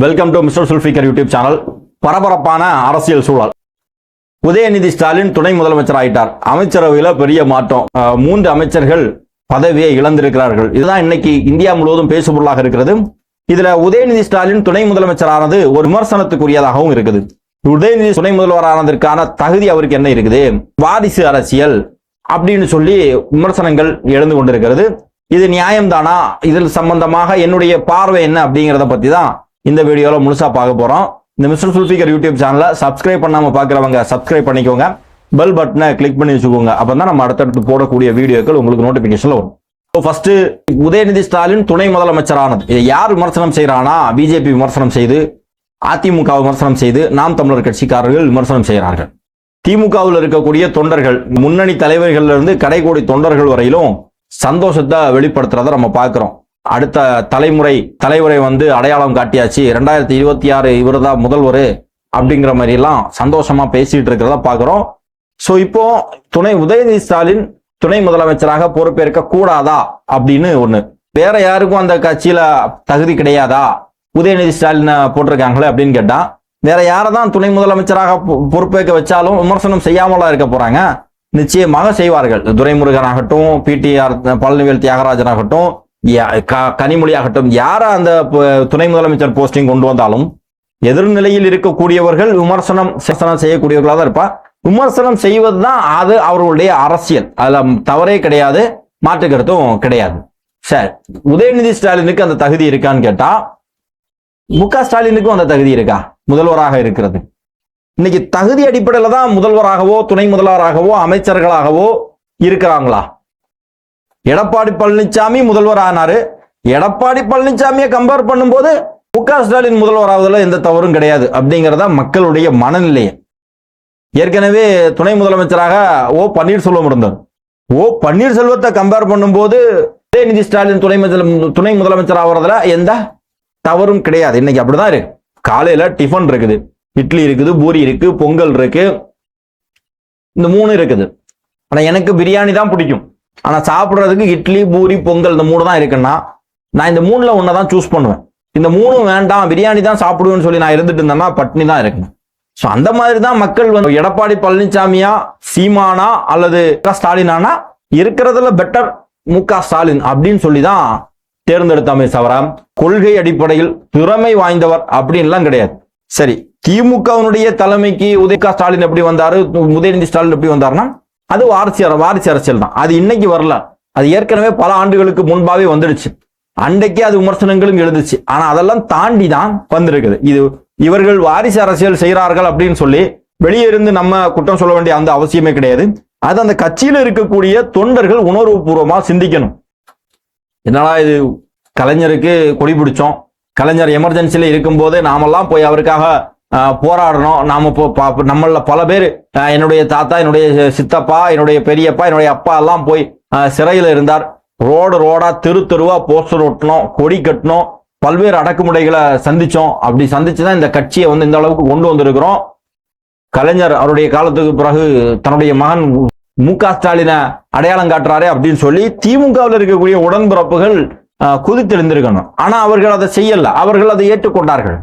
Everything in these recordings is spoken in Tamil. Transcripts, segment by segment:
Welcome to mister Zulfiqar YouTube channel. பரபரப்பான அரசியல் சூழல். உதயநிதி ஸ்டாலின் துணை முதலமைச்சர் ஆயிட்டார். அமைச்சரவையில் பெரிய மாற்றம். 3 அமைச்சர்கள் பதவியை இழந்திருக்கிறார்கள். இதுதான் இன்னைக்கு இந்தியா முழுவதும் பேசுபொருளாக இருக்கிறது. இதுல உதயநிதி ஸ்டாலின் துணை முதலமைச்சரானது ஒரு விமர்சனத்துக்குரியதாகவும் இருக்குது. உதயநிதி துணை முதல்வரானதற்கான தகுதி அவருக்கு என்ன இருக்குது? வாரிசு அரசியல் அப்படின்னு சொல்லி விமர்சனங்கள் எழுந்து கொண்டிருக்கிறது. இது நியாயம்தானா? இதில் சம்பந்தமாக என்னுடைய பார்வை என்ன அப்படிங்கிறத பத்தி தான் இந்த வீடியோல முழுசா பார்க்க போறோம். இந்த மிஸ்டர் சுல்ஃபிகர் யூடியூப் சேனலை சப்ஸ்கிரைப் பண்ணாம பாக்குறவங்க சப்ஸ்கிரைப் பண்ணிக்கோங்க. பெல் பட்டனை கிளிக் பண்ணி வச்சுக்கோங்க. அப்பதான் நம்ம அடுத்தடுத்து போடக்கூடிய வீடியோக்கள் உங்களுக்கு நோட்டிபிகேஷன்ல வரும். ஃபர்ஸ்ட், உதயநிதி ஸ்டாலின் துணை முதலமைச்சரானது இதை யார் விமர்சனம் செய்யறானா? பிஜேபி விமர்சனம் செய்து, அதிமுக விமர்சனம் செய்து, நாம் தமிழர் கட்சிக்காரர்கள் விமர்சனம் செய்கிறார்கள். திமுகவில் இருக்கக்கூடிய தொண்டர்கள், முன்னணி தலைவர்கள் இருந்து கடைகோடி தொண்டர்கள் வரையிலும் சந்தோஷத்தை வெளிப்படுத்துறத நம்ம பார்க்கிறோம். அடுத்த தலைவரை அடையாளம் காட்டியாச்சு, 2026 இவர் தான் முதல்வர் அப்படிங்கிற மாதிரி எல்லாம் சந்தோஷமா பேசிட்டு இருக்கிறத பாக்குறோம். சோ இப்போ உதயநிதி ஸ்டாலின் துணை முதலமைச்சராக பொறுப்பேற்க கூடாதா அப்படின்னு ஒண்ணு. வேற யாருக்கும் அந்த கட்சியில தகுதி கிடையாதா? உதயநிதி ஸ்டாலின் போட்டிருக்காங்களே அப்படின்னு கேட்டா, வேற யாரதான் துணை முதலமைச்சராக பொறுப்பேற்க வச்சாலும் விமர்சனம் செய்யாமலா இருக்க போறாங்க? நிச்சயமாக செய்வார்கள். துரைமுருகன் ஆகட்டும், பிடிஆர் பழனிவேல் தியாகராஜன் ஆகட்டும், கனிமொழி ஆகட்டும், யார அந்த துணை முதலமைச்சர் போஸ்டிங் கொண்டு வந்தாலும் எதிர்நிலையில் இருக்கக்கூடியவர்கள் விமர்சனம் செய்யக்கூடியவர்களாக தான் இருப்பா. விமர்சனம் செய்வதுதான் அது அவர்களுடைய அரசியல். அதுல தவறே கிடையாது, மாற்று கருத்தும் கிடையாது. சரி, உதயநிதி ஸ்டாலினுக்கு அந்த தகுதி இருக்கான்னு கேட்டா, முக ஸ்டாலினுக்கும் அந்த தகுதி இருக்கா முதல்வராக இருக்கிறது? இன்னைக்கு தகுதி அடிப்படையில தான் முதல்வராகவோ துணை முதல்வராகவோ அமைச்சர்களாகவோ இருக்கிறாங்களா? எடப்பாடி பழனிசாமி முதல்வர் ஆனாரு. எடப்பாடி பழனிசாமியை கம்பேர் பண்ணும்போது முக ஸ்டாலின் முதல்வர் ஆவதில் எந்த தவறும் கிடையாது அப்படிங்கிறதா மக்களுடைய மனநிலையை. ஏற்கனவே துணை முதலமைச்சராக பன்னீர்செல்வம் இருந்தார். பன்னீர்செல்வத்தை கம்பேர் பண்ணும்போது உதயநிதி ஸ்டாலின் துணை முதலமைச்சர் ஆகிறதுல எந்த தவறும் கிடையாது. இன்னைக்கு அப்படிதான் இருக்கு. காலையில டிஃபன் இருக்குது, இட்லி இருக்குது, பூரி இருக்கு, பொங்கல் இருக்கு, இந்த 3 இருக்குது. ஆனா எனக்கு பிரியாணி தான் பிடிக்கும். ஆனா சாப்பிடுறதுக்கு இட்லி, பூரி, பொங்கல் இந்த 3 தான் இருக்குன்னா, நான் இந்த 3ல ஒன்னதான் சூஸ் பண்ணுவேன். இந்த 3 வேண்டாம், பிரியாணி தான் சாப்பிடுவேன்னு சொல்லி நான் இருந்துட்டு இருந்தேன்னா பட்னி தான் இருக்கணும். ஸோ அந்த மாதிரி தான் மக்கள் எடப்பாடி பழனிசாமியா, சீமானா அல்லது ஸ்டாலினானா இருக்கிறதுல பெட்டர் முக ஸ்டாலின் அப்படின்னு சொல்லி தான் தேர்ந்தெடுத்தாமே தவிர கொள்கை அடிப்படையில் திறமை வாய்ந்தவர் அப்படின்லாம் கிடையாது. சரி, திமுகவினுடைய தலைமைக்கு ஸ்டாலின் எப்படி வந்தாரு, உதயநிதி ஸ்டாலின் எப்படி வந்தாருன்னா, அது வாரிசு அரசியல் தான். அது இன்னைக்கு வரல, அது ஏற்கனவே பல ஆண்டுகளுக்கு முன்பாவே வந்துடுச்சு. அன்றைக்கே அது விமர்சனங்களும் எழுந்துச்சு. ஆனா அதெல்லாம் தாண்டி தான் வந்திருக்குது. இவர்கள் வாரிசு அரசியல் செய்கிறார்கள் அப்படின்னு சொல்லி வெளியே இருந்து நம்ம குற்றம் சொல்ல வேண்டிய அந்த அவசியமே கிடையாது. அது அந்த கட்சியில இருக்கக்கூடிய தொண்டர்கள் உணர்வுபூர்வமா சிந்திக்கணும். என்னடா இது, கலைஞருக்கு கொடி பிடிச்சோம், கலைஞர் எமர்ஜென்சில இருக்கும் போது நாமெல்லாம் போய் அவருக்காக போராடணும். நம்மள பல பேர், என்னுடைய தாத்தா, என்னுடைய சித்தப்பா, என்னுடைய பெரியப்பா, என்னுடைய அப்பா எல்லாம் போய் சிறையில் இருந்தார். ரோடா தெருவா போஸ்டர் ஒட்டணும், கொடி கட்டணும், பல்வேறு அடக்குமுறைகளை சந்திச்சோம். அப்படி சந்திச்சுதான் இந்த கட்சியை இந்த அளவுக்கு கொண்டு வந்திருக்கிறோம். கலைஞர் அவருடைய காலத்துக்கு பிறகு தன்னுடைய மகன் முக ஸ்டாலினை அடையாளம் காட்டுறாரே அப்படின்னு சொல்லி திமுகவில் இருக்கக்கூடிய உடன்பிறப்புகள் குதித்தெழுந்திருக்கணும். ஆனா அவர்கள் அதை செய்யல, அவர்கள் அதை ஏற்றுக்கொண்டார்கள்.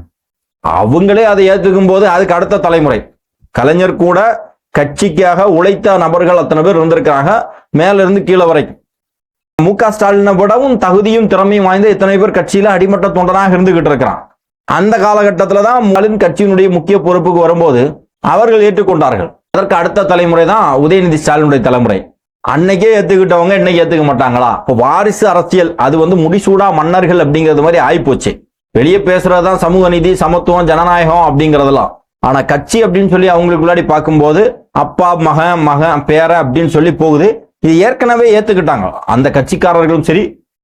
அவங்களே அதை ஏற்றுக்கும் போது அதுக்கு அடுத்த தலைமுறை, கலைஞர் கூட கட்சிக்காக உழைத்த நபர்கள் அத்தனை பேர் இருந்திருக்காங்க, மேல இருந்து கீழே வரைக்கும். முக ஸ்டாலினை விடவும் தகுதியும் திறமையும் வாய்ந்த எத்தனை பேர் கட்சியில அடிமட்ட தொண்டனாக இருந்துகிட்டு இருக்கிறான். அந்த காலகட்டத்துலதான் கட்சியினுடைய முக்கிய பொறுப்புக்கு வரும்போது அவர்கள் ஏற்றுக்கொண்டார்கள். அதற்கு அடுத்த தலைமுறை தான் உதயநிதி ஸ்டாலினுடைய தலைமுறை. அன்னைக்கே ஏத்துக்கிட்டவங்க இன்னைக்கு ஏத்துக்க மாட்டாங்களா? இப்போ வாரிசு அரசியல் அது முடிசூடா மன்னர்கள் அப்படிங்கிறது மாதிரி ஆயிப்போச்சு. வெளியே பேசுறதுதான் சமூக நீதி, சமத்துவம், ஜனநாயகம் அப்படிங்கறதெல்லாம். ஆனா கட்சி அப்படின்னு சொல்லி அவங்களுக்கு முன்னாடி பார்க்கும்போது அப்பா மகன் பேர அப்படின்னு சொல்லி போகுது. இது ஏற்கனவே ஏத்துக்கிட்டாங்க அந்த கட்சிக்காரர்களும் சரி,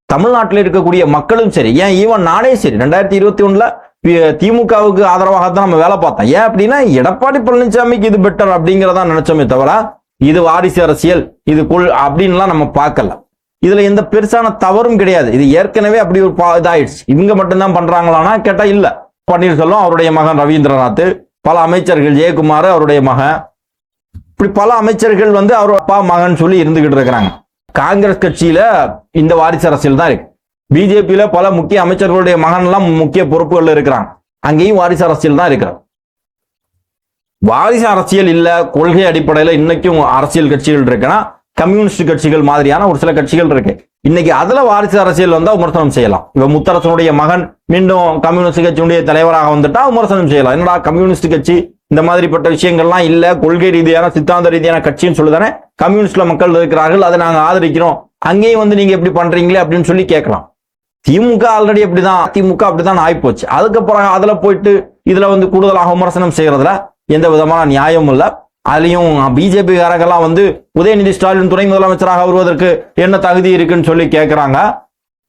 தமிழ்நாட்டில் இருக்கக்கூடிய மக்களும் சரி, ஏன் ஈவன் நானே சரி. 2021ல திமுகவுக்கு ஆதரவாக தான் நம்ம வேலை பார்த்தோம். ஏன் அப்படின்னா எடப்பாடி பழனிசாமிக்கு இது பெட்டர் அப்படிங்கிறதா நினைச்சோமே தவிர இது வாரிசு அரசியல், இது அப்படின்லாம் நம்ம பார்க்கல. இதுல எந்த பெருசான தவறும் கிடையாது. இது ஏற்கனவே அப்படி ஒரு இதாயிடுச்சு. இவங்க மட்டும்தான் பண்றாங்களான்னா கேட்டா இல்ல. பன்னீர்செல்வம் அவருடைய மகன் ரவீந்திரநாத், பல அமைச்சர்கள், ஜெயக்குமார் அவருடைய மகன், இப்படி பல அமைச்சர்கள் அவர் அப்பா மகன் சொல்லி இருந்துகிட்டு இருக்கிறாங்க. காங்கிரஸ் கட்சியில இந்த வாரிசு அரசியல் தான் இருக்கு. பிஜேபியில பல முக்கிய அமைச்சர்களுடைய மகன்லாம் முக்கிய பொறுப்புகள் இருக்கிறாங்க. அங்கேயும் வாரிசு அரசியல் தான் இருக்கிறது. வாரிசு அரசியல் இல்ல, கொள்கை அடிப்படையில் இன்னைக்கும் அரசியல் கட்சிகள் இருக்குன்னா கம்யூனிஸ்ட் கட்சிகள் மாதிரியான ஒரு சில கட்சிகள் இருக்கு. இன்னைக்கு அதுல வாரிசு அரசியல் வந்தா விமர்சனம் செய்யலாம். இப்ப முத்தரசனுடைய மகன் மீண்டும் கம்யூனிஸ்ட் கட்சியுடைய தலைவராக வந்துட்டா விமர்சனம் செய்யலாம். என்னடா கம்யூனிஸ்ட் கட்சி இந்த மாதிரிப்பட்ட விஷயங்கள்லாம் இல்ல, கொள்கை ரீதியான சித்தாந்த ரீதியான கட்சின்னு சொல்லுதானே கம்யூனிஸ்ட்ல மக்கள் இருக்கிறார்கள், அதை நாங்க ஆதரிக்கிறோம், அங்கேயும் வந்து நீங்க எப்படி பண்றீங்களே அப்படின்னு சொல்லி கேட்கலாம். திமுக ஆல்ரெடி அப்படிதான், அதிமுக அப்படிதான் ஆயிப்போச்சு. அதுக்கப்புறம் அதுல போயிட்டு இதுல வந்து கூடுதலாக விமர்சனம் செய்யறதுல எந்த விதமான நியாயமும் இல்ல. அதுலயும் பிஜேபி காரங்கெல்லாம் வந்து உதயநிதி ஸ்டாலின் துணை முதலமைச்சராக வருவதற்கு என்ன தகுதி இருக்குன்னு சொல்லி கேட்கிறாங்க.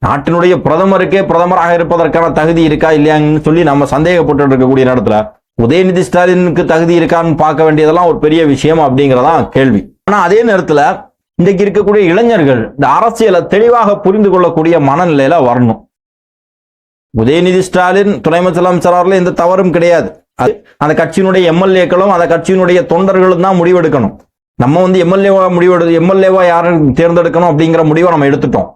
நாட்டினுடைய பிரதமருக்கே பிரதமராக இருப்பதற்கான தகுதி இருக்கா இல்லையான்னு சொல்லி நம்ம சந்தேகப்பட்டு இருக்கக்கூடிய நேரத்துல உதயநிதி ஸ்டாலினுக்கு தகுதி இருக்கான்னு பார்க்க வேண்டியதெல்லாம் ஒரு பெரிய விஷயம் அப்படிங்கறதான் கேள்வி. ஆனா அதே நேரத்துல இன்றைக்கு இருக்கக்கூடிய இளைஞர்கள் இந்த அரசியலை தெளிவாக புரிந்து கொள்ளக்கூடிய மனநிலையில வரணும். உதயநிதி ஸ்டாலின் துணை முதலமைச்சரால எந்த தவறும் கிடையாது. அந்த கட்சியினுடைய எம்எல்ஏக்களும் அந்த கட்சியினுடைய தொண்டர்களும் தான் முடிவெடுக்கணும். நம்ம வந்து எம்எல்ஏவா யாரும் தேர்ந்தெடுக்கணும் அப்படிங்கிற முடிவை நம்ம எடுத்துட்டோம்.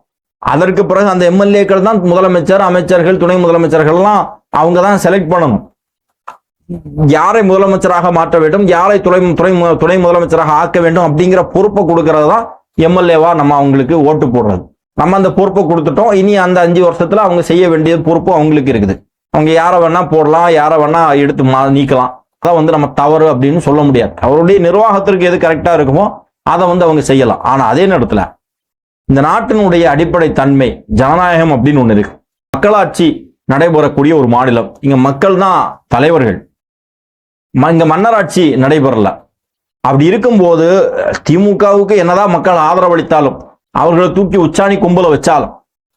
அதற்கு பிறகு அந்த எம்எல்ஏக்கள் தான் முதலமைச்சர், அமைச்சர்கள், துணை முதலமைச்சர்கள்லாம் அவங்க தான் செலக்ட் பண்ணணும். யாரை முதலமைச்சராக மாற்ற வேண்டும், யாரை துணை முதலமைச்சராக ஆக்க வேண்டும் அப்படிங்கிற பொறுப்பை கொடுக்கறது தான் எம்எல்ஏவா நம்ம அவங்களுக்கு ஓட்டு போடுறது. நம்ம அந்த பொறுப்பை கொடுத்துட்டோம். இனி அந்த 5 வருஷத்துல அவங்க செய்ய வேண்டிய பொறுப்பு அவங்களுக்கு இருக்குது. அவங்க யாரை வேணா போடலாம், யாரை வேணா எடுத்து நீக்கலாம். அதை வந்து நம்ம தவறு அப்படின்னு சொல்ல முடியாது. அவருடைய நிர்வாகத்திற்கு எது கரெக்டா இருக்குமோ அதை வந்து அவங்க செய்யலாம். ஆனா அதே நேரத்துல இந்த நாட்டினுடைய அடிப்படை தன்மை ஜனநாயகம் அப்படின்னு ஒண்ணு இருக்கு. மக்களாட்சி நடைபெறக்கூடிய ஒரு மாநிலம். இங்க மக்கள் தான் தலைவர்கள். இங்க மன்னராட்சி நடைபெறல. அப்படி இருக்கும்போது திமுகவுக்கு என்னதான் மக்கள் ஆதரவளித்தாலும் அவர்களை தூக்கி உச்சாணி கும்பல வச்சாலும்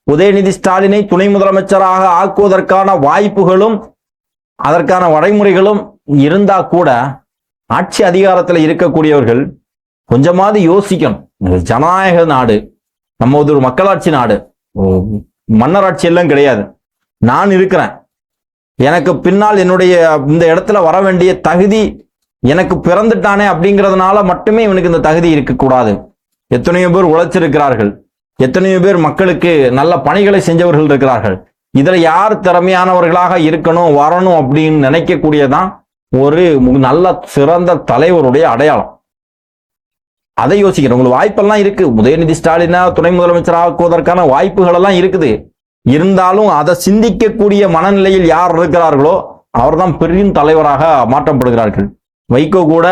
உதயநிதி ஸ்டாலினை துணை முதலமைச்சராக ஆக்குவதற்கான வாய்ப்புகளும் அதற்கான வரைமுறைகளும் இருந்தா கூட ஆட்சி அதிகாரத்தில் இருக்கக்கூடியவர்கள் கொஞ்சமாவது யோசிக்கணும். ஜனநாயக நாடு, நம்ம ஒரு மக்களாட்சி நாடு, மன்னராட்சி எல்லாம் கிடையாது. நான் இருக்கிறேன், எனக்கு பின்னால் என்னுடைய இந்த இடத்துல வர வேண்டிய தகுதி எனக்கு பிறந்துட்டானே அப்படிங்கிறதுனால மட்டுமே இவனுக்கு இந்த தகுதி இருக்கக்கூடாது. எத்தனையோ பேர் உழைச்சிருக்கிறார்கள், எத்தனையோ பேர் மக்களுக்கு நல்ல பணிகளை செஞ்சவர்கள் இருக்கிறார்கள். இதுல யார் திறமையானவர்களாக இருக்கணும் வரணும் அப்படின்னு நினைக்கக்கூடியதான் ஒரு நல்ல சிறந்த தலைவருடைய அடையாளம். அதை யோசிக்கிறேன். உங்களுக்கு வாய்ப்பெல்லாம் இருக்கு. உதயநிதி ஸ்டாலினா துணை முதலமைச்சர் ஆக்குவதற்கான வாய்ப்புகள் எல்லாம் இருக்குது. இருந்தாலும் அதை சிந்திக்கக்கூடிய மனநிலையில் யார் இருக்கிறார்களோ அவர்தான் பெரும் தலைவராக மாற்றப்படுகிறார்கள். வைகோ கூட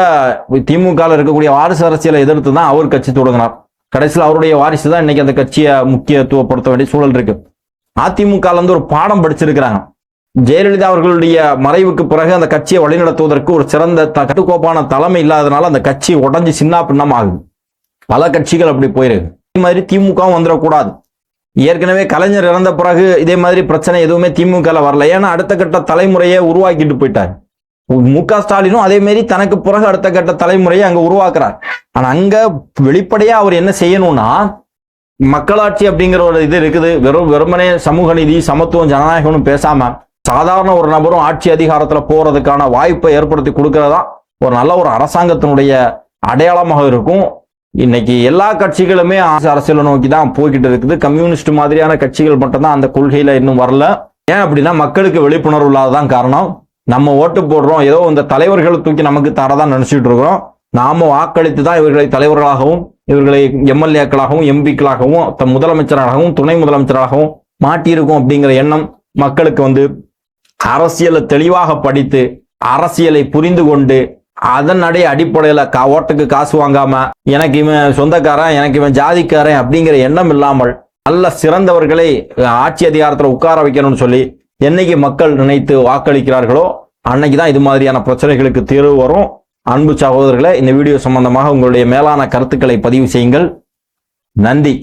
திமுக இருக்கக்கூடிய வாரிசு அரசியலை எதிர்த்து தான் அவர் கட்சி தொடங்கினார். கடைசியில் அவருடைய வாரிசு தான் இன்னைக்கு அந்த கட்சியை முக்கியத்துவப்படுத்த வேண்டிய சூழல் இருக்கு. அதிமுக இருந்து ஒரு பாடம் படிச்சிருக்கிறாங்க. ஜெயலலிதா அவர்களுடைய மறைவுக்கு பிறகு அந்த கட்சியை வழிநடத்துவதற்கு ஒரு சிறந்த கட்டுக்கோப்பான தலைமை இல்லாதனால அந்த கட்சி உடஞ்சி சின்ன பின்னம் ஆகுது. பல கட்சிகள் அப்படி போயிருக்கு. இதே மாதிரி திமுகவும் வந்துடக்கூடாது. ஏற்கனவே கலைஞர் இறந்த பிறகு இதே மாதிரி பிரச்சனை எதுவுமே திமுக வரல. ஏன்னா அடுத்த கட்ட தலைமுறையை உருவாக்கிட்டு போயிட்டார். மு.க. ஸ்டாலினும் அதே மாதிரி தனக்கு பிறகு அடுத்த கட்ட தலைமுறையை அங்க உருவாக்குறார். ஆனா அங்க வெளிப்படையா அவர் என்ன செய்யணும்னா, மக்களாட்சி அப்படிங்கிற ஒரு இது இருக்குது. வெறுமனே சமூக நீதி, சமத்துவம், ஜனநாயகம்னு பேசாம சாதாரண ஒரு நபரும் ஆட்சி அதிகாரத்துல போறதுக்கான வாய்ப்பை ஏற்படுத்தி கொடுக்கறதா ஒரு நல்ல ஒரு அரசாங்கத்தினுடைய அடையாளமாக இருக்கும். இன்னைக்கு எல்லா கட்சிகளுமே அரசியலை நோக்கி தான் போய்கிட்டு இருக்குது. கம்யூனிஸ்ட் மாதிரியான கட்சிகள் மட்டும்தான் அந்த கொள்கையில இன்னும் வரல. ஏன் அப்படின்னா மக்களுக்கு விழிப்புணர்வு இல்லாததான் காரணம். நம்ம ஓட்டு போடுறோம், ஏதோ இந்த தலைவர்களை தூக்கி நமக்கு தரதான் நினைச்சிட்டு இருக்கிறோம். நாம வாக்களித்து தான் இவர்களை தலைவர்களாகவும் இவர்களை எம்எல்ஏக்களாகவும் எம்பிக்களாகவும் முதலமைச்சராகவும் துணை முதலமைச்சராகவும் மாட்டியிருக்கும் அப்படிங்கிற எண்ணம் மக்களுக்கு வந்து அரசியலை தெளிவாக படித்து அரசியலை புரிந்து கொண்டு அதன் அடிப்படையில ஓட்டுக்கு காசு வாங்காம எனக்கு இவன் சொந்தக்காரன், எனக்கு இவன் ஜாதிக்காரன் அப்படிங்கிற எண்ணம் இல்லாமல் நல்ல சிறந்தவர்களை ஆட்சி அதிகாரத்துல உட்கார வைக்கணும்னு சொல்லி என்னைக்கு மக்கள் நினைத்து வாக்களிக்கிறார்களோ அன்னைக்குதான் இது மாதிரியான பிரச்சனைகளுக்கு தீர்வு வரும். அன்பு சகோதரர்களே, இந்த வீடியோ சம்பந்தமாக உங்களுடைய மேலான கருத்துக்களை பதிவு செய்யுங்கள். நன்றி.